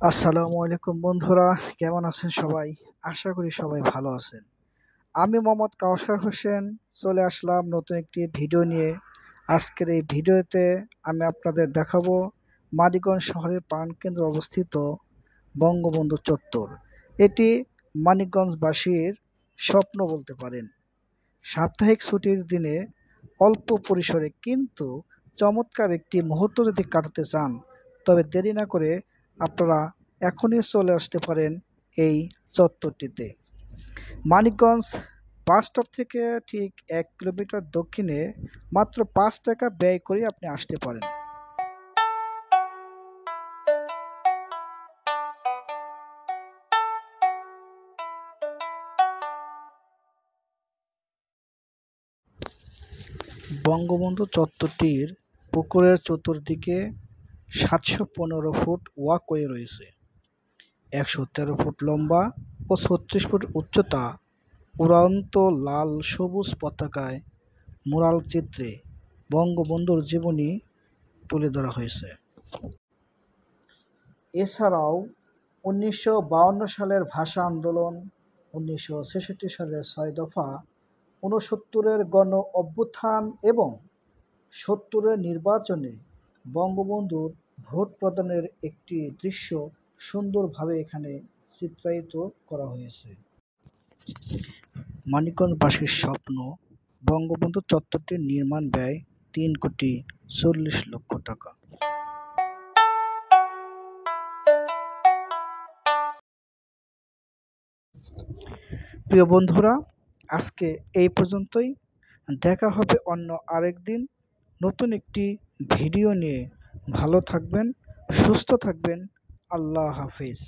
আসসালামু আলাইকুম বন্ধুরা, কেমন আছেন সবাই? আশা করি সবাই ভালো আছেন। আমি মোহাম্মদ কাওসার হোসেন চলে আসলাম নতুন একটি ভিডিও নিয়ে। আজকের এই ভিডিওতে আমি আপনাদের দেখাবো মানিকগঞ্জ শহরের প্রাণকেন্দ্রে অবস্থিত বঙ্গবন্ধু চত্বর। এটি মানিকগঞ্জবাসীর স্বপ্ন বলতে পারেন। সাপ্তাহিক ছুটির দিনে অল্প পরিসরে কিন্তু চমৎকার একটি মুহূর্ত যদি কাটাতে চান, তবে দেরি না করে আপনারা এখনই চলে আসতে পারেন এই চত্বরটিতে। মানিকগঞ্জ বাস স্টপ থেকে ঠিক 1 কিলোমিটার দক্ষিণে মাত্র 5 টাকা ব্যয় করে আপনি আসতে পারেন। বঙ্গবন্ধু চত্বরটির পুকুরের চতুর্দিকে 715 ফুট ওয়াকওয়ে রয়েছে, 113 ফুট লম্বা ও 36 ফুট উচ্চতা। উড়ন্ত লাল সবুজ পতাকায় মুরাল চিত্রে বঙ্গবন্ধুর জীবনী তুলে ধরা হয়েছে। এছাড়াও 1952 সালের ভাষা আন্দোলন, 1966 সালের 6 দফা, 69-এর গণ অভ্যুত্থান এবং 70-এর নির্বাচনে বঙ্গবন্ধুর ভোট প্রদানের একটি দৃশ্য সুন্দরভাবে এখানে চিত্রায়িত করা হয়েছে। মানিকগঞ্জবাসীর স্বপ্ন, বঙ্গবন্ধু চত্বরটির নির্মাণ ব্যয় 3,40,00,000 টাকা। প্রিয় বন্ধুরা, আজকে এই পর্যন্তই। দেখা হবে অন্য আরেকদিন নতুন একটি ভিডিও নিয়ে। ভালো থাকবেন, সুস্থ থাকবেন। আল্লাহ হাফিজ।